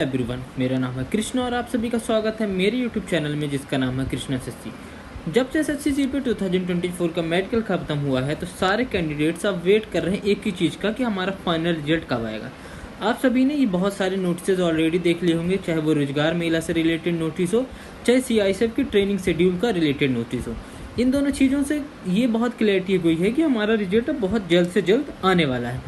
Everyone, मेरा नाम है कृष्णा और आप सभी का स्वागत है मेरे यूट्यूब चैनल में जिसका नाम है कृष्णा एसएससी। जब से एसएससी जीपी 2024 का मेडिकल खत्म हुआ है तो सारे कैंडिडेट्स अब वेट कर रहे हैं एक ही चीज़ का कि हमारा फाइनल रिजल्ट कब आएगा। आप सभी ने ये बहुत सारे नोटिस ऑलरेडी देख लिए होंगे, चाहे वो रोजगार मेला से रिलेटेड नोटिस हो, चाहे सीआईएसएफ की ट्रेनिंग शेड्यूल का रिलेटेड नोटिस हो। इन दोनों चीज़ों से ये बहुत क्लैरिटी हुई है कि हमारा रिजल्ट बहुत जल्द से जल्द आने वाला है।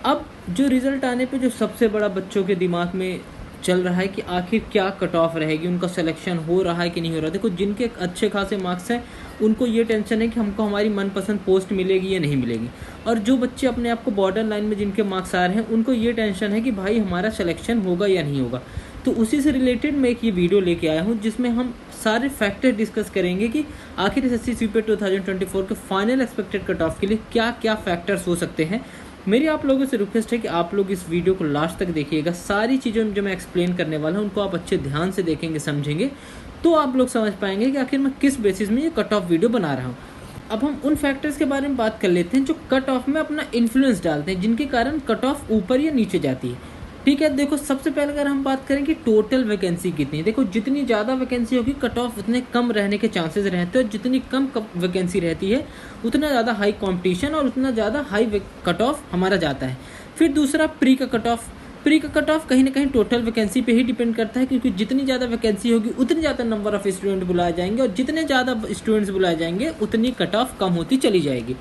अब जो रिज़ल्ट आने पे जो सबसे बड़ा बच्चों के दिमाग में चल रहा है कि आखिर क्या कट ऑफ रहेगी, उनका सिलेक्शन हो रहा है कि नहीं हो रहा। देखो, जिनके अच्छे खासे मार्क्स हैं उनको ये टेंशन है कि हमको हमारी मनपसंद पोस्ट मिलेगी या नहीं मिलेगी, और जो बच्चे अपने आप को बॉर्डर लाइन में जिनके मार्क्स आ रहे हैं उनको ये टेंशन है कि भाई हमारा सिलेक्शन होगा या नहीं होगा। तो उसी से रिलेटेड मैं एक ये वीडियो लेके आया हूँ जिसमें हम सारे फैक्टर डिस्कस करेंगे कि आखिर एसएससी जीपी 2024 के फाइनल एक्सपेक्टेड कट ऑफ के लिए क्या क्या फैक्टर्स हो सकते हैं। मेरी आप लोगों से रिक्वेस्ट है कि आप लोग इस वीडियो को लास्ट तक देखिएगा। सारी चीज़ें जो मैं एक्सप्लेन करने वाला हूँ उनको आप अच्छे ध्यान से देखेंगे, समझेंगे, तो आप लोग समझ पाएंगे कि आखिर मैं किस बेसिस में ये कट ऑफ वीडियो बना रहा हूँ। अब हम उन फैक्टर्स के बारे में बात कर लेते हैं जो कट ऑफ में अपना इन्फ्लुएंस डालते हैं, जिनके कारण कट ऑफ ऊपर या नीचे जाती है। ठीक है, देखो सबसे पहले अगर हम बात करें कि टोटल वैकेंसी कितनी है, देखो जितनी ज़्यादा वैकेंसी होगी कट ऑफ उतने कम रहने के चांसेस रहते हैं, और जितनी कम वैकेंसी रहती है उतना ज़्यादा हाई कंपटीशन और उतना ज़्यादा हाई कट ऑफ हमारा जाता है। फिर दूसरा प्री का कट ऑफ। प्री का कट ऑफ कहीं ना कहीं टोटल वैकेंसी पे ही डिपेंड करता है, क्योंकि जितनी ज़्यादा वैकेंसी होगी उतनी ज़्यादा नंबर ऑफ स्टूडेंट बुलाए जाएंगे, और जितने ज़्यादा स्टूडेंट्स बुलाए जाएंगे उतनी कट ऑफ कम होती चली जाएगी।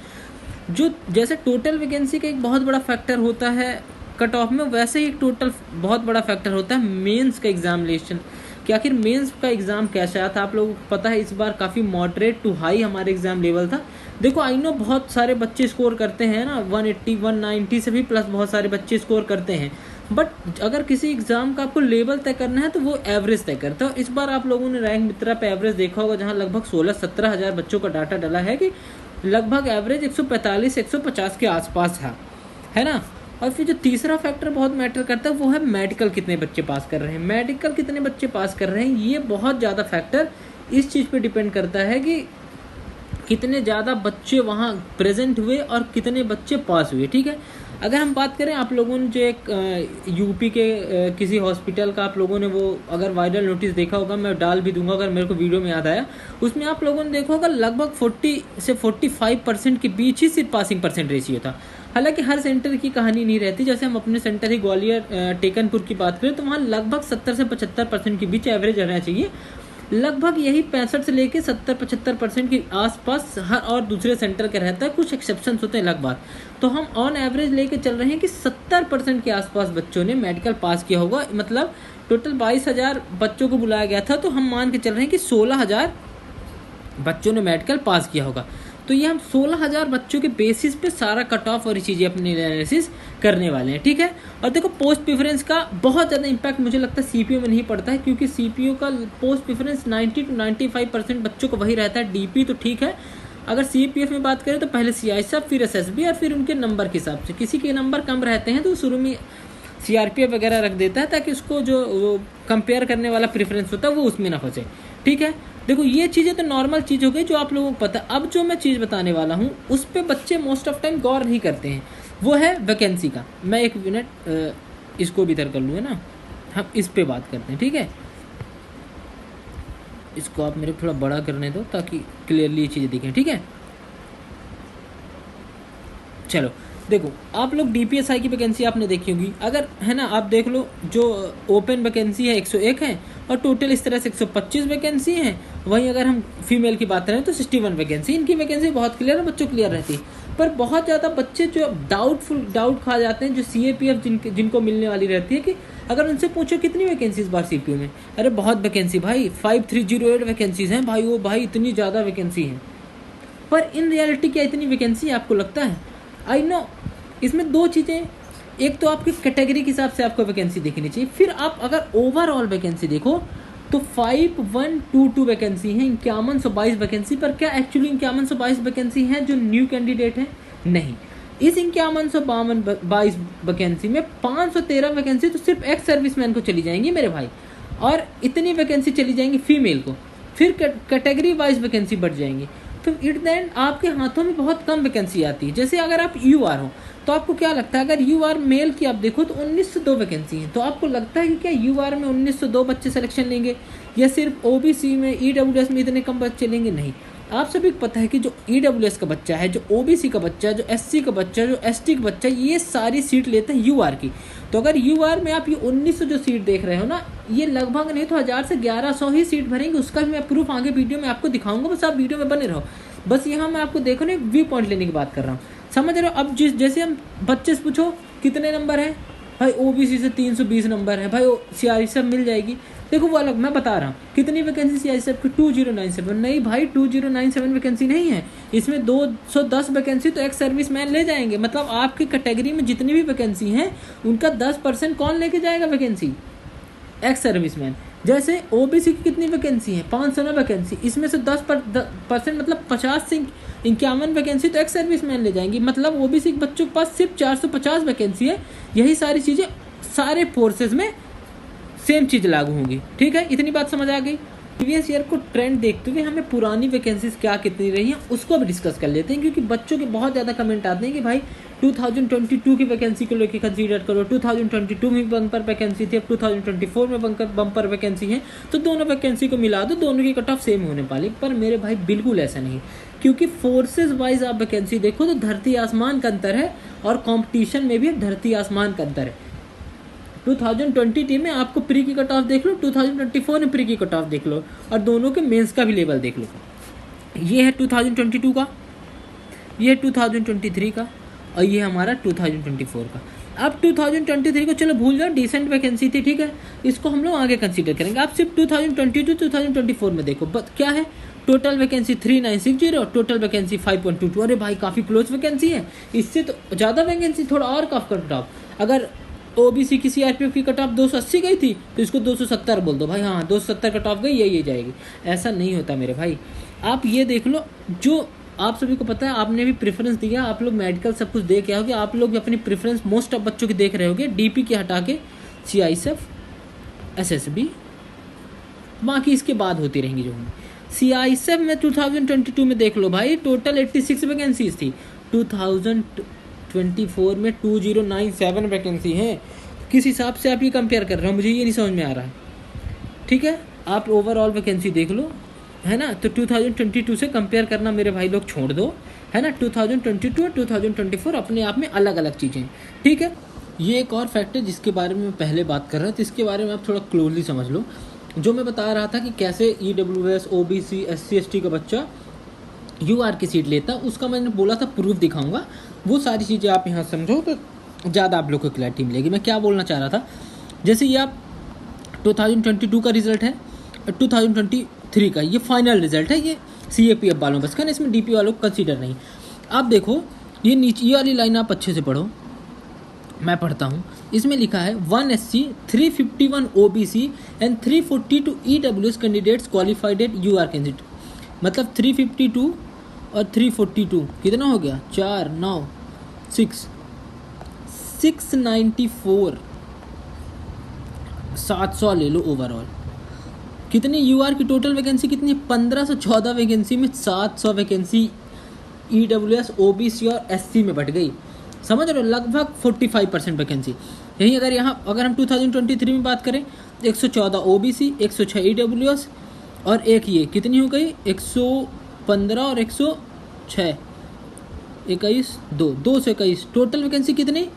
जो जैसे टोटल वैकेंसी का एक बहुत बड़ा फैक्टर होता है कट ऑफ में, वैसे ही एक टोटल बहुत बड़ा फैक्टर होता है मेंस का एग्जामिनेशन कि आखिर मेंस का एग्ज़ाम कैसा था। आप लोगों को पता है इस बार काफ़ी मॉडरेट टू हाई हमारे एग्ज़ाम लेवल था। देखो आई नो बहुत सारे बच्चे स्कोर करते हैं ना, 180 190 से भी प्लस बहुत सारे बच्चे स्कोर करते हैं, बट अगर किसी एग्ज़ाम का आपको लेवल तय करना है तो वो एवरेज तय करता है। इस बार आप लोगों ने रैंक मित्रा पे एवरेज देखा होगा, जहाँ लगभग 16-17 हज़ार बच्चों का डाटा डला है कि लगभग एवरेज 145-150 के आसपास है ना। और फिर जो तीसरा फैक्टर बहुत मैटर करता है वो है मेडिकल कितने बच्चे पास कर रहे हैं। मेडिकल कितने बच्चे पास कर रहे हैं ये बहुत ज़्यादा फैक्टर इस चीज़ पे डिपेंड करता है कि कितने ज़्यादा बच्चे वहाँ प्रेजेंट हुए और कितने बच्चे पास हुए। ठीक है, अगर हम बात करें, आप लोगों ने जो एक यूपी के किसी हॉस्पिटल का आप लोगों ने वो अगर वायरल नोटिस देखा होगा, मैं डाल भी दूंगा अगर मेरे को वीडियो में याद आया, उसमें आप लोगों ने देखा होगा लगभग 40 से 45% के बीच ही सिर्फ पासिंग परसेंट रेशियो था। हालांकि हर सेंटर की कहानी नहीं रहती, जैसे हम अपने सेंटर ही ग्वालियर टेकनपुर की बात करें तो वहाँ लगभग 70 से 75% के बीच एवरेज रहना चाहिए। लगभग यही 65 से लेके 70-75% के आसपास हर और दूसरे सेंटर का रहता है, कुछ एक्सेप्शन होते हैं अलग बात। तो हम ऑन एवरेज लेके चल रहे हैं कि 70% के आसपास बच्चों ने मेडिकल पास किया होगा। मतलब टोटल 22,000 बच्चों को बुलाया गया था, तो हम मान के चल रहे हैं कि 16,000 बच्चों ने मेडिकल पास किया होगा। तो ये हम 16,000 बच्चों के बेसिस पे सारा कट ऑफ और ये चीज़ें अपनी एनालिसिस करने वाले हैं। ठीक है, और देखो पोस्ट प्रेफरेंस का बहुत ज़्यादा इंपैक्ट मुझे लगता है सीपीयू में नहीं पड़ता है, क्योंकि सीपीयू का पोस्ट प्रेफरेंस 90 to 95% बच्चों को वही रहता है। डीपी तो ठीक है, अगर सीपीएफ में बात करें तो पहले सीआईएसएफ फिर एसएसबी और फिर उनके नंबर के हिसाब से। किसी के नंबर कम रहते हैं तो शुरू में सीआरपीएफ वगैरह रख देता है ताकि उसको जो कंपेयर करने वाला प्रेफरेंस होता है वो उसमें ना फंसे। ठीक है, देखो ये चीज़ें तो नॉर्मल चीज़ हो गई जो आप लोगों को पता। अब जो मैं चीज़ बताने वाला हूँ उस पर बच्चे मोस्ट ऑफ टाइम गौर नहीं करते हैं, वो है वैकेंसी का। मैं एक मिनट इसको भी इधर कर लूँ, है ना, हम इस पे बात करते हैं। ठीक है, इसको आप मेरे थोड़ा बड़ा करने दो ताकि क्लियरली ये चीज़ें दिखें। ठीक है, चलो देखो, आप लोग डीपीएसआई की वैकेंसी आपने देखी होगी, अगर है ना, आप देख लो जो ओपन वैकेंसी है 101 है और टोटल इस तरह से 125 वैकेंसी है। वहीं अगर हम फीमेल की बात करें तो 61 वैकेंसी। इनकी वैकेंसी बहुत क्लियर है, बच्चों क्लियर रहती है, पर बहुत ज़्यादा बच्चे जो डाउट खा जाते हैं, जो सीएपीएफ जिनको मिलने वाली रहती है, कि अगर उनसे पूछो कितनी वैकेंसी इस बार सीपीयू में, अरे बहुत वैकेंसी भाई, 5308 वैकेंसीज हैं भाई, वो भाई इतनी ज़्यादा वैकेंसी है। पर इन रियलिटी क्या इतनी वैकेंसी आपको लगता है? आई नो, इसमें दो चीज़ें, एक तो आपकी कैटेगरी के हिसाब से आपको वैकेंसी देखनी चाहिए, फिर आप अगर ओवरऑल वैकेंसी देखो तो 5122 वैकेंसी है 5122 वैकेंसी पर। क्या एक्चुअली 5122 वैकेंसी हैं जो न्यू कैंडिडेट हैं? नहीं, इस 5122 वैकेंसी में 513 वैकेंसी तो सिर्फ एक्स सर्विसमैन को चली जाएंगी मेरे भाई, और इतनी वैकेंसी चली जाएंगी फीमेल को। फिर कैटेगरी वाइज वैकेंसी बढ़ जाएंगी, तो इट दैन आपके हाथों में बहुत कम वैकेंसी आती है। जैसे अगर आप यूआर हो तो आपको क्या लगता है, अगर यूआर मेल की आप देखो तो 1902 वैकेंसी है, तो आपको लगता है कि क्या यूआर में 1902 बच्चे सिलेक्शन लेंगे, या सिर्फ ओबीसी में ईडब्ल्यूएस में इतने कम बच्चे लेंगे? नहीं, आप सभी को पता है कि जो ईडब्ल्यूएस का बच्चा है, जो ओबीसी का बच्चा है, जो एससी का बच्चा है, जो एसटी का बच्चा है, ये सारी सीट लेते हैं यूआर की। तो अगर यूआर में आप ये 1900 जो सीट देख रहे हो ना, ये लगभग नहीं तो 1000 से 1100 ही सीट भरेंगे। उसका भी मैं प्रूफ आगे वीडियो में आपको दिखाऊंगा, बस आप वीडियो में बने रहो। बस यहाँ मैं आपको देखो ना व्यू पॉइंट लेने की बात कर रहा हूँ, समझ रहे हो? अब जैसे हम बच्चे से पूछो कितने नंबर है भाई, ओबीसी से 320 नंबर है भाई, सीआईएसएफ मिल जाएगी। देखो वो अलग, मैं बता रहा हूँ कितनी वैकेंसी सीआईएसएफ की, 2097। नहीं भाई 2097 वैकेंसी नहीं है, इसमें 210 वैकेंसी तो एक्स सर्विस मैन ले जाएंगे। मतलब आपकी कैटेगरी में जितनी भी वैकेंसी हैं उनका 10% कौन लेके जाएगा वैकेंसी? Ex serviceman. जैसे ओबीसी की कितनी वैकेंसी है? 509 वैकेंसी, इसमें से 10% मतलब 50 से 51 वैकेंसी तो एक्स सर्विसमैन ले जाएंगी। मतलब ओबीसी के बच्चों के पास सिर्फ 450 वैकेंसी है। यही सारी चीज़ें सारे फोर्सेज में सेम चीज़ लागू होंगी। ठीक है, इतनी बात समझ आ गई। प्रीवियस ईयर को ट्रेंड देखते हुए हमें पुरानी वैकेंसीज क्या कितनी रही हैं उसको भी डिस्कस कर लेते हैं, क्योंकि बच्चों के बहुत ज़्यादा कमेंट आते हैं कि भाई 2022 की वैकेंसी को लेकर कंसीडर करो, 2022 में बम्पर वैकेंसी थी, अब 2024 में बम्पर वैकेंसी है, तो दोनों वैकेंसी को मिला दो, दोनों की कट ऑफ सेम होने वाली। पर मेरे भाई बिल्कुल ऐसा नहीं, क्योंकि फोर्सेज वाइज आप वैकेंसी देखो तो धरती आसमान का अंतर है, और कॉम्पिटिशन में भी धरती आसमान का अंतर है। 2020 में आपको प्री की कट ऑफ देख लो, 2024 में प्री की कट ऑफ देख लो, और दोनों के मेंस का भी लेवल देख लो। ये है 2022 का, ये है 2023 का, और ये हमारा 2024 का। अब 2023 को चलो भूल जाओ, डिसेंट वैकेंसी थी, ठीक है, इसको हम लोग आगे कंसीडर करेंगे। आप सिर्फ 2022-2024 में देखो क्या है, टोटल वैकेंसी 3960 और टोटल वैकेंसी 5.22। अरे भाई काफ़ी क्लोज वैकेंसी है, इससे तो ज़्यादा वैकेंसी, थोड़ा और कट ऑफ। अगर ओबीसी की सीआरपीएफ की कट ऑफ 280 गई थी तो इसको 270 बोल दो भाई, हाँ 270 कट ऑफ गई, ये जाएगी। ऐसा नहीं होता मेरे भाई। आप ये देख लो, जो आप सभी को पता है, आपने भी प्रेफरेंस दिया, आप लोग मेडिकल सब कुछ देख के आओगे, आप लोग भी अपनी प्रेफरेंस मोस्ट ऑफ बच्चों की देख रहे होगे, डीपी के हटा के सीआईएसएफ, एसएसबी, बाकी इसके बाद होती रहेंगी जो होंगी। सीआईएसएफ में 2022 में देख लो भाई, टोटल 86 वैकेंसीज थी, 2024 में 2097 वैकेंसी है। किस हिसाब से आप ये कंपेयर कर रहे हो, मुझे ये नहीं समझ में आ रहा है। ठीक है, आप ओवरऑल वैकेंसी देख लो, है ना, तो 2022 से कंपेयर करना मेरे भाई लोग छोड़ दो, है ना। 2022 और 2024 अपने आप में अलग अलग चीज़ें, ठीक है। ये एक और फैक्ट है जिसके बारे में मैं पहले बात कर रहा था, इसके बारे में आप थोड़ा क्लोजली समझ लो। जो मैं बता रहा था कि कैसे ईडब्ल्यूएस, ओबीसी, एससी, एसटी का बच्चा यूआर की सीट लेता, उसका मैंने बोला था प्रूफ दिखाऊंगा। वो सारी चीज़ें आप यहाँ समझो तो ज़्यादा आप लोग को क्लैरिटी मिलेगी। मैं क्या बोलना चाह रहा था, जैसे ये आप 2022 का रिजल्ट है, 2023 का ये फाइनल रिजल्ट है, ये सीएपीएफ वालों बस का ना, इसमें डीपी वालों को कंसीडर नहीं। आप देखो ये नीचे ये वाली लाइन आप अच्छे से पढ़ो, मैं पढ़ता हूँ। इसमें लिखा है 1 SC, 351 OBC and 342 EWS candidates qualified at UR candidate. मतलब 352 और 342 कितना हो गया, 4 9 6 694, 700 ले लो ओवरऑल। कितनी यूआर की टोटल वैकेंसी कितनी है, 1514 वैकेंसी में 700 वैकेंसी EWS, OBC और SC में बढ़ गई। समझ रहे हो, लगभग 45% वैकेंसी। यही अगर हम 2023 में बात करें, 114 OBC, 106 EWS और एक ये कितनी हो गई, 115 और 106, 21 2 से 21, टोटल वैकेंसी कितनी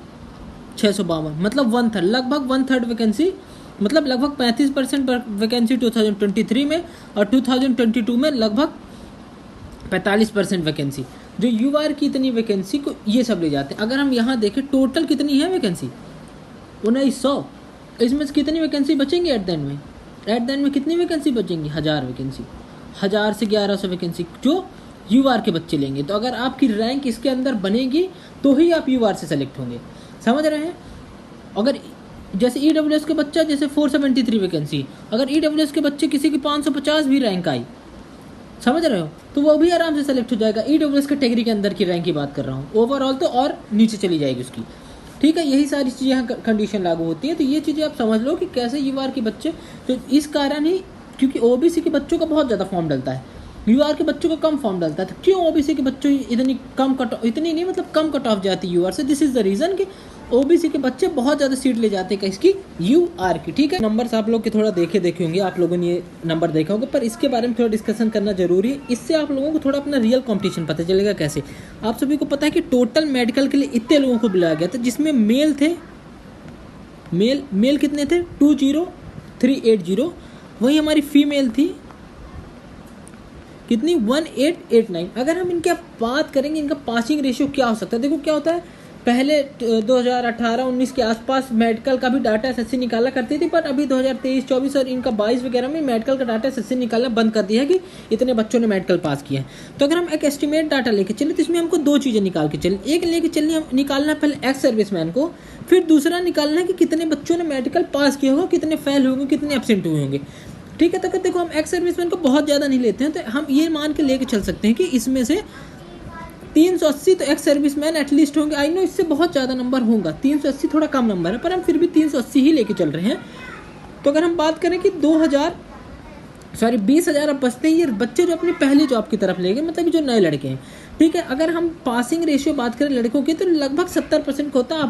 652। मतलब लगभग 1/3 वैकेंसी, मतलब लगभग 35% वैकेंसी 2023 में, और 2022 में लगभग 45% वैकेंसी। जो यूआर की इतनी वैकेंसी को ये सब ले जाते हैं। अगर हम यहाँ देखें टोटल कितनी है वैकेंसी, 1900, इसमें से कितनी वैकेंसी बचेंगी एट द एंड में कितनी वैकेंसी बचेंगी, 1000 वैकेंसी, 1000 से 1100 वैकेंसी जो यूआर के बच्चे लेंगे। तो अगर आपकी रैंक इसके अंदर बनेगी तो ही आप यूआर से सेलेक्ट होंगे, समझ रहे हैं। अगर जैसे ईडब्ल्यूएस के बच्चा, जैसे 473 वैकेंसी, अगर ईडब्ल्यूएस के बच्चे किसी की 550 भी रैंक आई, समझ रहे हो, तो वो भी आराम से सेलेक्ट हो जाएगा। ईडब्ल्यूएस कैटेगरी के अंदर की रैंक की बात कर रहा हूँ, ओवरऑल तो और नीचे चली जाएगी उसकी, ठीक है। यही सारी चीज़ें यहाँ कंडीशन लागू होती है। तो ये चीज़ें आप समझ लो कि कैसे यूआर के बच्चे, तो इस कारण ही, क्योंकि ओबीसी के बच्चों का बहुत ज़्यादा फॉर्म डलता है, यूआर के बच्चों को कम फॉर्म डालता है। तो क्यों ओबीसी के बच्चों इतनी कम इतनी नहीं मतलब कम कट ऑफ जाती है यूआर से? दिस इज द रीजन कि ओबीसी के बच्चे बहुत ज़्यादा सीट ले जाते हैं इसकी यूआर की। ठीक है, नंबर्स आप लोग के थोड़ा देखे होंगे, आप लोगों ने ये नंबर देखा होगा, पर इसके बारे में थोड़ा डिस्कशन करना जरूरी है। इससे आप लोगों को थोड़ा अपना रियल कंपटीशन पता चलेगा। कैसे? आप सभी को पता है कि टोटल मेडिकल के लिए इतने लोगों को बुलाया गया था, जिसमें मेल थे, मेल कितने थे? 20380। वही हमारी फीमेल थी कितनी? 1889। अगर हम इनके बात करेंगे इनका पासिंग रेशियो क्या हो सकता है, देखो क्या होता है, पहले 2018-19 के आसपास मेडिकल का भी डाटा एसएससी निकाला करती थी, पर अभी 2023-24 और इनका 22 वगैरह में मेडिकल का डाटा एसएससी निकालना बंद कर दिया है कि इतने बच्चों ने मेडिकल पास किया है। तो अगर हम एक एस्टिमेट डाटा लेके चले तो इसमें हमको दो चीज़ें निकाल के चले। एक लेके चलिए हम निकालना पहले एक्स सर्विसमैन को, फिर दूसरा निकालना है कि कितने बच्चों ने मेडिकल पास किया होगा, कितने फेल होंगे, कितने एब्सेंट हुए होंगे। ठीक है, तो देखो हम एक्स सर्विसमैन को बहुत ज़्यादा नहीं लेते हैं, तो हम ये मान के लेके चल सकते हैं कि इसमें से 380 तो एक्स सर्विसमैन एटलीस्ट होंगे। आई नो इससे बहुत ज़्यादा नंबर होगा, 380 थोड़ा कम नंबर है, पर हम फिर भी 380 ही लेके चल रहे हैं। तो अगर हम बात करें कि 20,000 अब बचते हैं ये बच्चे जो अपनी पहली जॉब की तरफ ले गए, मतलब जो नए लड़के हैं। ठीक है, अगर हम पासिंग रेशियो बात करें लड़कों की तो लगभग 70% होता है।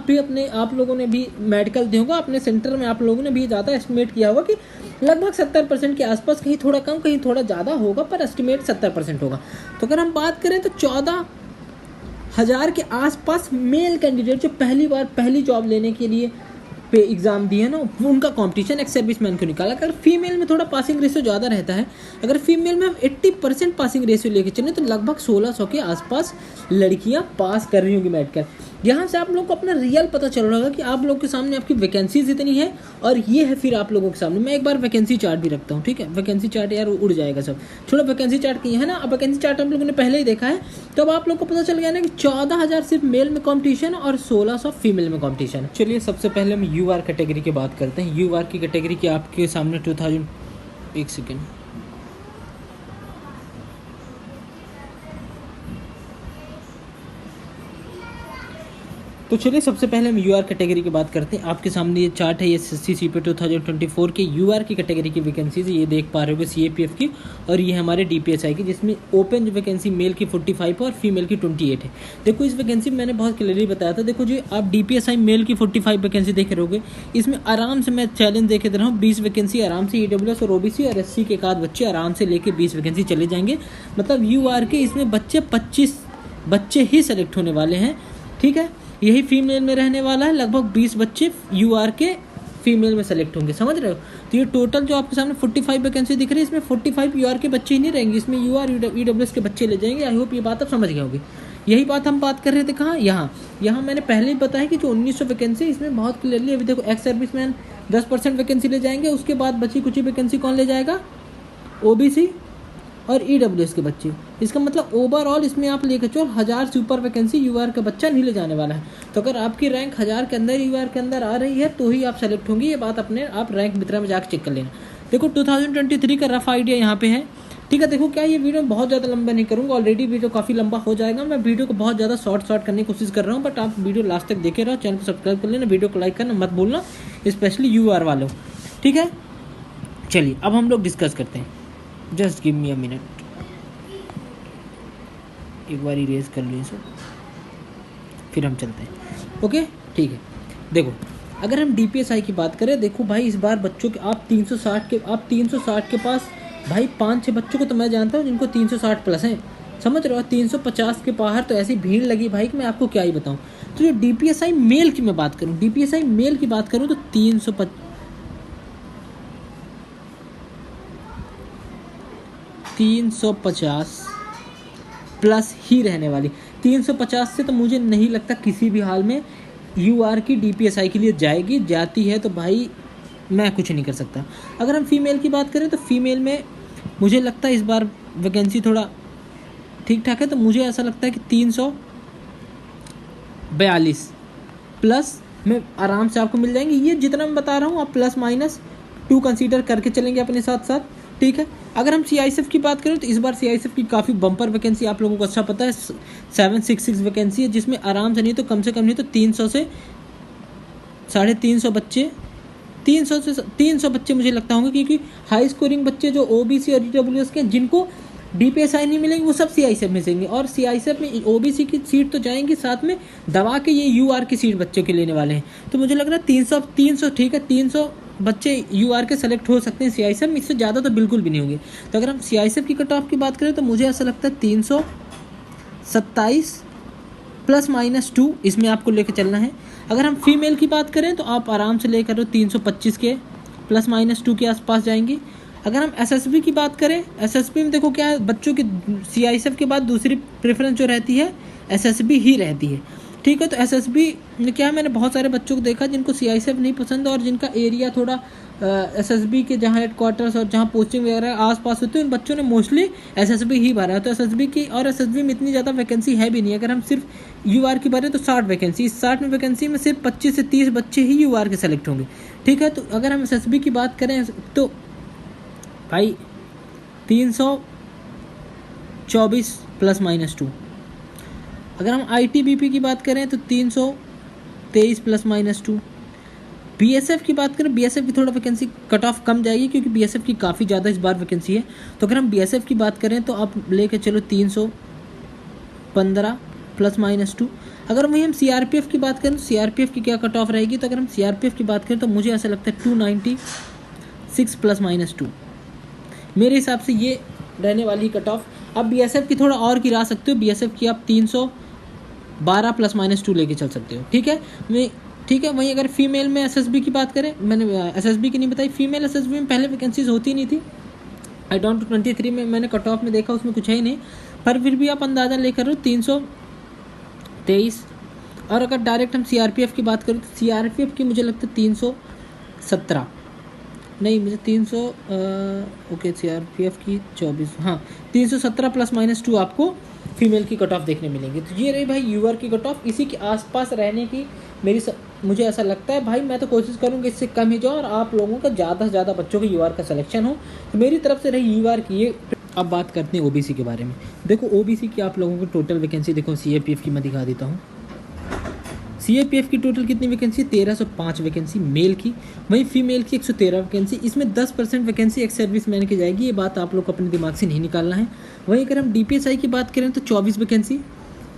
आप लोगों ने भी मेडिकल दिया होगा अपने सेंटर में, आप लोगों ने भी ज़्यादा एस्टिमेट किया होगा कि लगभग 70% के आसपास, कहीं थोड़ा कम कहीं थोड़ा ज़्यादा होगा, पर एस्टिमेट 70% होगा। तो अगर हम बात करें तो 14,000 के आसपास मेल कैंडिडेट जो पहली बार पहली जॉब लेने के लिए पे एग्ज़ाम दिए ना, उनका कंपटीशन एक्स सर्विसमैन को निकाला। अगर फीमेल में थोड़ा पासिंग रेशियो ज़्यादा रहता है, अगर फीमेल में हम 80% पासिंग रेशियो लेके चलें तो लगभग 1600 के आसपास लड़कियां पास कर रही होंगी मेडिकल। यहाँ से आप लोगों को अपना रियल पता चल रहा होगा कि आप लोगों के सामने आपकी वैकेंसीज इतनी है, और ये है फिर आप लोगों के सामने। मैं एक बार वैकेंसी चार्ट भी रखता हूँ। ठीक है, वैकेंसी चार्ट यार उड़ जाएगा सब, छोड़ो वैकेंसी चार्ट की है ना। अब वैकेंसी चार्ट हम लोगों ने पहले ही देखा है, तो अब आप लोग को पता चल गया ना कि 14,000 सिर्फ मेल में कॉम्पिटिशन और 1600 फीमेल में कॉम्पिटिशन। चलिए सबसे पहले हम यूआर कैटेगरी की बात करते हैं। यूआर की कैटेगरी की आपके सामने 2000, एक सेकेंड, तो चलिए सबसे पहले हम यूआर कैटेगरी की बात करते हैं। आपके सामने ये चार्ट है, ये एसएससी सीपी 2024 के यूआर की कैटेगरी की वैकेंसीज ये देख पा रहे हो सीएपीएफ की, और ये हमारे डीपीएसआई की, जिसमें ओपन वैकेंसी मेल की 45 और फीमेल की 28 है। देखो इस वैकेंसी में मैंने बहुत क्लियरली बताया था। देखो जी, आप डीपीएसआई मेल की 45 वैकेंसी देख रहे होगे, इसमें आराम से मैं चैलेंज देखे दे रहा हूँ, 20 वैकेंसी आराम से ईडब्ल्यूएस और ओबीसी और एससी के एक आध बच्चे आराम से लेके 20 वैकेंसी चले जाएंगे। मतलब यूआर के इसमें 25 बच्चे ही सेलेक्ट होने वाले हैं। ठीक है, यही फीमेल में रहने वाला है, लगभग 20 बच्चे यूआर के फीमेल में सेलेक्ट होंगे, समझ रहे हो। तो ये टोटल जो आपके सामने 45 वैकेंसी दिख रही है, इसमें 45 यूआर के बच्चे ही नहीं रहेंगे, इसमें यूआर ईडब्ल्यूएस के बच्चे ले जाएंगे। आई होप ये बात आप समझ गए होंगे। यही बात हम बात कर रहे थे कहाँ, यहाँ मैंने पहले ही बताया कि जो 1900 वैकेंसी, इसमें बहुत क्लियरली अभी देखो एक्स सर्विसमैन 10% वैकेंसी ले जाएंगे, उसके बाद बची कुछ वैकेंसी कौन ले जाएगा? ओबीसी और ईडब्ल्यूएस के बच्चे। इसका मतलब ओवरऑल इसमें आप लेकर चलो 1000 से ऊपर वैकेंसी यूआर का बच्चा नहीं ले जाने वाला है। तो अगर आपकी रैंक 1000 के अंदर यूआर के अंदर आ रही है तो ही आप सेलेक्ट होंगी। ये बात अपने आप रैंक मित्रा में जाकर चेक कर लेना। देखो 2023 का रफ आइडिया यहाँ पे है। ठीक है, देखो क्या ये वीडियो बहुत ज़्यादा लंबा नहीं करूँगा, ऑलरेडी वीडियो काफ़ी लंबा हो जाएगा। मैं वीडियो को बहुत ज़्यादा शॉर्ट करने की कोशिश कर रहा हूँ, बट आप वीडियो लास्ट तक देखे रहो। चैनल को सब्सक्राइब कर लेना, वीडियो को लाइक करना मत भूलना, स्पेशली यूआर वालों। ठीक है, चलिए अब हम लोग डिस्कस करते हैं। Just give me a minute, एक बार इरेज कर लीजिए सर, फिर हम चलते हैं। ओके ठीक है, देखो अगर हम डीपीएसआई की बात करें, देखो भाई इस बार बच्चों के आप 360 के पास भाई 5-6 बच्चों को तो मैं जानता हूँ जिनको 360 प्लस हैं, समझ रहे हो। 350 के बाहर तो ऐसी भीड़ लगी भाई कि मैं आपको क्या ही बताऊँ। तो जो डीपीएसआई मेल की मैं बात करूँ, डीपीएसआई मेल की बात करूँ तो 350 प्लस ही रहने वाली। 350 से तो मुझे नहीं लगता किसी भी हाल में यूआर की डीपीएसआई के लिए जाएगी, जाती है तो भाई मैं कुछ नहीं कर सकता। अगर हम फीमेल की बात करें तो फीमेल में मुझे लगता है इस बार वैकेंसी थोड़ा ठीक ठाक है, तो मुझे ऐसा लगता है कि 342 प्लस में आराम से आपको मिल जाएंगे। ये जितना मैं बता रहा हूँ आप प्लस माइनस 2 कंसीडर करके चलेंगे अपने साथ साथ। ठीक है, अगर हम सीआईएसएफ की बात करें तो इस बार सीआईएसएफ की काफ़ी बम्पर वैकेंसी आप लोगों को अच्छा पता है, 766 वैकेंसी है, जिसमें आराम से नहीं तो कम से कम नहीं तो 300 से 350 बच्चे, 300 बच्चे मुझे लगता होंगे, क्योंकि हाई स्कोरिंग बच्चे जो ओबीसी और ईडब्ल्यूएस के जिनको DPSI नहीं मिलेंगे, वो सब CISF में जाएंगे। और CISF में OBC की सीट तो जाएंगी, साथ में दबा के ये UR की सीट बच्चों के लेने वाले हैं। तो मुझे लग रहा है 300 ठीक है, 300 बच्चे UR के सेलेक्ट हो सकते हैं CISF में, इससे ज़्यादा तो बिल्कुल भी नहीं होंगे। तो अगर हम CISF की कट ऑफ की बात करें तो मुझे ऐसा लगता है 327 ±2 इसमें आपको लेकर चलना है। अगर हम फीमेल की बात करें तो आप आराम से लेकर 325 के ±2 के आसपास जाएंगे। अगर हम SSB की बात करें, SSB में देखो क्या है, बच्चों की CISF के बाद दूसरी प्रेफरेंस जो रहती है SSB ही रहती है। ठीक है, तो SSB में क्या है, मैंने बहुत सारे बच्चों को देखा जिनको CISF नहीं पसंद और जिनका एरिया थोड़ा SSB के जहाँ हेडक्वार्टर्स और जहाँ पोस्टिंग वगैरह आसपास होते हैं, उन बच्चों ने मोस्टली SSB ही भरा है। तो SSB की, और SSB में इतनी ज़्यादा वैकेंसी है भी नहीं। अगर हम सिर्फ UR की भरें तो 60 वैकेंसी, इस 60 में वैकेंसी में सिर्फ 25 से 30 बच्चे ही UR के सेलेक्ट होंगे। ठीक है, तो अगर हम SSB की बात करें तो भाई 324 ±2। अगर हम ITBP की बात करें तो 323 ±2। BSF की बात करें, BSF की थोड़ा वैकेंसी कट ऑफ कम जाएगी क्योंकि BSF की काफ़ी ज़्यादा इस बार वैकेंसी है। तो अगर हम BSF की बात करें तो आप लेके चलो 315 ±2। अगर वहीं हम CRPF की बात करें तो CRPF की क्या कट ऑफ रहेगी, तो अगर हम CRPF की बात करें तो मुझे ऐसा लगता है 296 ±2। मेरे हिसाब से ये रहने वाली कट ऑफ। अब BSF की थोड़ा और गिरा सकते हो, BSF की आप 312 ±2 लेके चल सकते हो। ठीक है, ठीक है। वहीं अगर फीमेल में SSB की बात करें, मैंने SSB की नहीं बताई, फीमेल SSB में पहले वैकेंसीज होती नहीं थी। I don't 23 में मैंने कट ऑफ में देखा, उसमें कुछ है ही नहीं, पर फिर भी आप अंदाज़ा लेकर हो 323। और अगर डायरेक्ट हम CRPF की बात करें तो CRPF की मुझे लगता है 317, नहीं मुझे 300 ओके CRPF की 24, हाँ 317 ±2 आपको फीमेल की कट ऑफ देखने मिलेंगी। तो ये रही भाई UR की कट ऑफ, इसी के आसपास रहने की मुझे ऐसा लगता है। भाई मैं तो कोशिश करूँगी इससे कम ही जाओ और आप लोगों का ज़्यादा से ज़्यादा बच्चों के UR का सिलेक्शन हो। तो मेरी तरफ से रही UR की ये। अब बात करते हैं OBC के बारे में। देखो OBC की आप लोगों को टोटल वैकेंसी देखो, CAPF की मैं दिखा देता हूँ। CAPF की टोटल कितनी वैकेंसी, 1305 वैकेंसी मेल की। वहीं फीमेल की 113 वैकेंसी। इसमें 10% वैकेंसी एक्स सर्विस मैन की जाएगी, ये बात आप लोग को अपने दिमाग से नहीं निकालना है। वहीं अगर हम DPSI की बात करें तो 24 वैकेंसी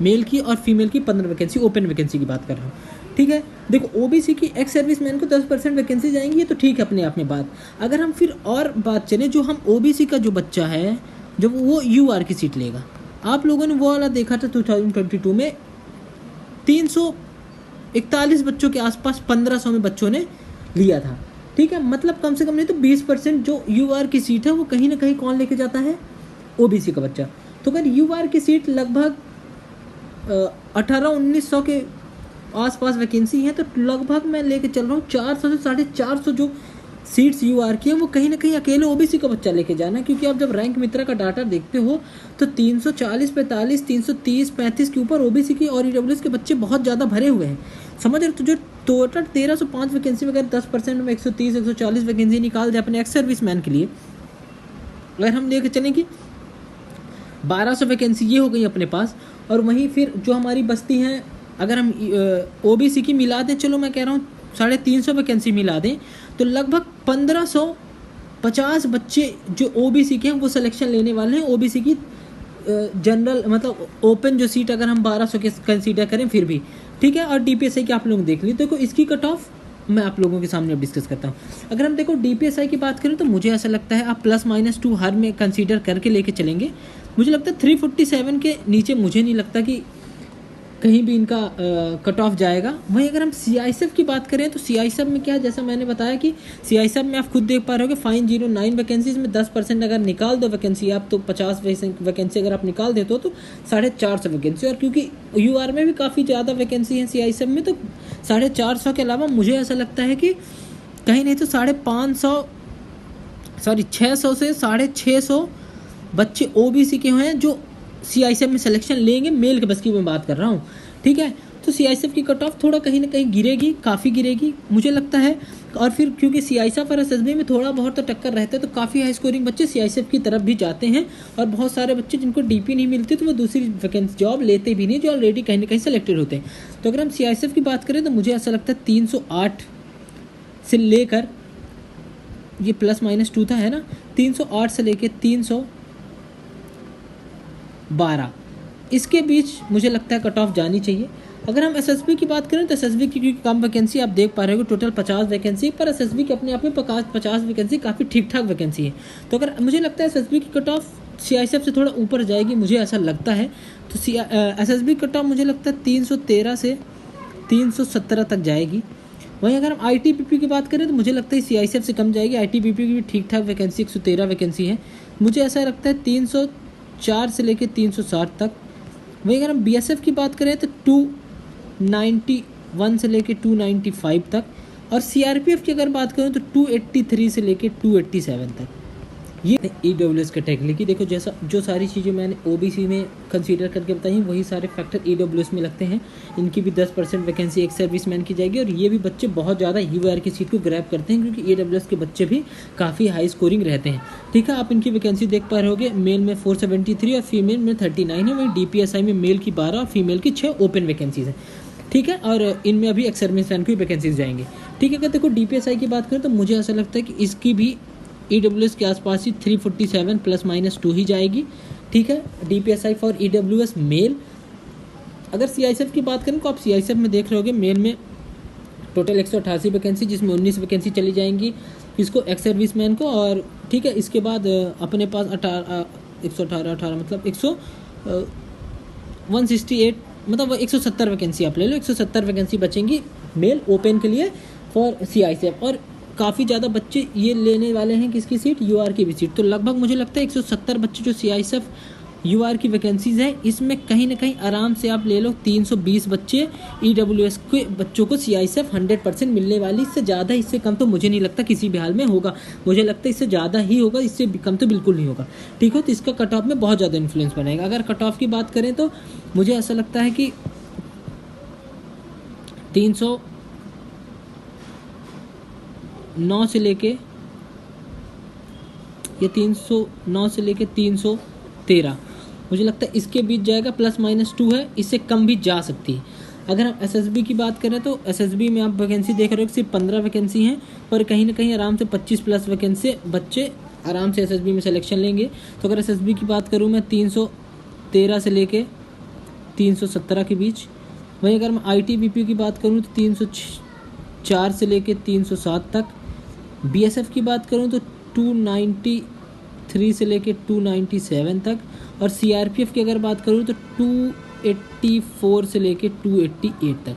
मेल की और फीमेल की 15 वैकेंसी, ओपन वैकेंसी की बात कर रहा हूँ। ठीक है, देखो OBC की एक्स सर्विस मैन को 10% वैकेंसी जाएंगी, ये तो ठीक है अपने आप में बात। अगर हम फिर और बात चलें, जो हम OBC का जो बच्चा है जब वो UR की सीट लेगा, आप लोगों ने वो वाला देखा था 2022 में 341 बच्चों के आसपास 1500 में बच्चों ने लिया था। ठीक है, मतलब कम से कम नहीं तो 20% जो UR की सीट है वो कहीं ना कहीं कौन लेके जाता है, OBC का बच्चा। तो अगर UR की सीट लगभग 1800-1900 के आसपास वैकेंसी है, तो लगभग मैं लेके चल रहा हूँ 400 से 450 जो सीट्स UR की है वो कहीं ना कहीं अकेले OBC का बच्चा लेके जाना है। क्योंकि आप जब रैंक मित्रा का डाटा देखते हो तो 340, 45, 330, 35 के ऊपर OBC की और EWS के बच्चे बहुत ज़्यादा भरे हुए हैं, समझ रहे हो। तो जो टोटल 1305 वैकेंसी वगैरह 10% में 130, 140 वैकेंसी निकाल दे अपने एक्स सर्विस मैन के लिए, अगर हम लेके चलें कि 1200 वैकेंसी ये हो गई अपने पास। और वहीं फिर जो हमारी बस्ती हैं, अगर हम OBC की मिला दें, चलो मैं कह रहा हूँ 350 वैकेंसी मिला दें, तो लगभग 1550 बच्चे जो OBC के हैं वो सिलेक्शन लेने वाले हैं। OBC की जनरल मतलब ओपन जो सीट अगर हम 1200 के कंसीडर करें फिर भी ठीक है। और DPSI की आप लोग देख लीजिए, देखो इसकी कट ऑफ मैं आप लोगों के सामने अब डिस्कस करता हूँ। अगर हम देखो DPSI की बात करें तो मुझे ऐसा लगता है आप ±2 हर में कंसीडर करके लेके चलेंगे। मुझे लगता है 347 के नीचे मुझे नहीं लगता कि कहीं भी इनका कट ऑफ जाएगा। वहीं अगर हम CISF की बात करें तो CISF में क्या है, जैसा मैंने बताया कि CISF में आप खुद देख पा रहे हो कि 509 वैकेंसीज में 10% अगर निकाल दो वैकेंसी आप, तो 50 वैकेंसी अगर आप निकाल देते हो तो 450 वैकेंसी। और क्योंकि UR में भी काफ़ी ज़्यादा वैकेंसी है CISF में, तो 450 के अलावा मुझे ऐसा लगता है कि कहीं नहीं तो 600 से 650 बच्चे OBC के हैं जो CISF में सिलेक्शन लेंगे। मेल के बस की मैं बात कर रहा हूँ, ठीक है। तो CISF की कट ऑफ थोड़ा कहीं ना कहीं गिरेगी, काफ़ी गिरेगी मुझे लगता है। और फिर क्योंकि CISF और SSB में थोड़ा बहुत तो टक्कर रहता है, तो काफ़ी हाई स्कोरिंग बच्चे CISF की तरफ भी जाते हैं। और बहुत सारे बच्चे जिनको DP नहीं मिलती तो वो दूसरी वैकेंसी जॉब लेते भी नहीं, जो ऑलरेडी कहीं ना कहीं सेलेक्टेड होते हैं। तो अगर हम CISF की बात करें तो मुझे ऐसा लगता है 308 से लेकर, ये ±2 था है ना, 308 से लेकर 12, इसके बीच मुझे लगता है कट ऑफ जानी चाहिए। अगर हम एसएसबी की बात करें तो एसएसबी की क्योंकि कम वैकेंसी आप देख पा रहे हो, टोटल 50 वैकेंसी, पर एसएसबी के अपने आप में 50 वैकेंसी काफ़ी ठीक ठाक वैकेंसी है। तो अगर मुझे लगता है एसएसबी की कट ऑफ सीआईएसएफ से थोड़ा ऊपर जाएगी, मुझे ऐसा लगता है। तो एसएसबी कट ऑफ मुझे लगता है 313 से 317 तक जाएगी। वहीं अगर हम आईटीबीपी की बात करें तो मुझे लगता है सीआईएसएफ से कम जाएगी। आईटीबीपी की भी ठीक ठाक वैकेंसी 113 वैकेंसी है, मुझे ऐसा लगता है 304 से लेकर 360 तक। वहीं अगर हम बीएसएफ की बात करें तो 291 से लेकर 295 तक, और सीआरपीएफ की अगर बात करें तो 283 से लेकर 287 तक। ये ईडब्ल्यूएस कैटेगरी की देखो, जैसा जो सारी चीज़ें मैंने ओबीसी में कंसीडर करके बताई वही सारे फैक्टर ईडब्ल्यूएस में लगते हैं। इनकी भी 10% वैकेंसी एक सर्विसमैन की जाएगी, और ये भी बच्चे बहुत ज़्यादा यूआर की सीट को ग्रैब करते हैं क्योंकि ईडब्ल्यूएस के बच्चे भी काफ़ी हाई स्कोरिंग रहते हैं। ठीक है, आप इनकी वैकेंसी देख पा रहे होगे, मेल में 473 और फीमेल में 39 है। वहीं डीपीएसआई में मेल की 12 और फीमेल की 6 ओपन वैकेंसीज हैं। ठीक है, और इनमें अभी एक्स सर्विसमैन की वैकेंसीज जाएंगे। ठीक है, अगर देखो डीपीएसआई की बात करें तो मुझे ऐसा लगता है कि इसकी भी ईडब्ल्यूएस के आसपास ही 347 ±2 ही जाएगी। ठीक है, डीपीएसआई फॉर ईडब्ल्यूएस मेल। अगर सीआईएसएफ की बात करें तो आप सीआईएसएफ में देख रहे होगे, मेल में टोटल 188 वैकेंसी, जिसमें 19 वैकेंसी चली जाएंगी इसको एक्स सर्विसमैन को। और ठीक है, इसके बाद अपने पास 118 मतलब 168 मतलब 170 वैकेंसी आप ले लो, 170 वैकेंसी बचेंगी मेल ओपन के लिए फॉर सीआईएसएफ। और काफ़ी ज़्यादा बच्चे ये लेने वाले हैं किसकी सीट, यूआर की भी सीट। तो लगभग मुझे लगता है 170 बच्चे जो सीआईएसएफ यूआर की वैकेंसीज है, इसमें कहीं ना कहीं आराम से आप ले लो 320 बच्चे ईडब्ल्यूएस के बच्चों को सीआईएसएफ 100% मिलने वाली। इससे ज़्यादा इससे कम तो मुझे नहीं लगता किसी भी हाल में होगा, मुझे लगता है इससे ज़्यादा ही होगा, इससे कम तो बिल्कुल नहीं होगा। ठीक है, तो इसका कट ऑफ में बहुत ज़्यादा इन्फ्लुएंस बनेगा। अगर कट ऑफ की बात करें तो मुझे ऐसा लगता है कि 309 से लेके 313 मुझे लगता है इसके बीच जाएगा, ±2 है, इससे कम भी जा सकती है। अगर हम एसएसबी की बात करें तो एसएसबी में आप वैकेंसी देख रहे हो कि सिर्फ 15 वैकेंसी हैं, पर कहीं ना कहीं आराम से 25+ वैकेंसी बच्चे आराम से एसएसबी में सिलेक्शन लेंगे। तो अगर एसएसबी की बात करूँ मैं 313 से लेके 317 के बीच। वहीं अगर मैं आईटीबीपी की बात करूँ तो 304 से लेके 307 तक। बीएसएफ की बात करूँ तो 293 से लेके 297 तक। और सीआरपीएफ की अगर बात करूँ तो 284 से लेके 288 तक।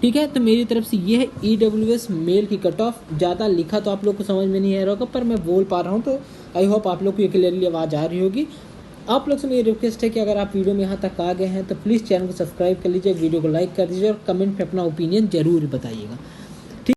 ठीक है, तो मेरी तरफ से ये है ईडब्ल्यूएस मेल की कट ऑफ। ज़्यादा लिखा तो आप लोग को समझ में नहीं आ रहा होगा, पर मैं बोल पा रहा हूँ, तो आई होप आप लोग को ये क्लियरली आवाज़ आ रही होगी। आप लोग से मेरी रिक्वेस्ट है कि अगर आप वीडियो में यहाँ तक आ गए हैं तो प्लीज़ चैनल को सब्सक्राइब कर लीजिए, वीडियो को लाइक कर दीजिए और कमेंट में अपना ओपिनियन ज़रूर बताइएगा।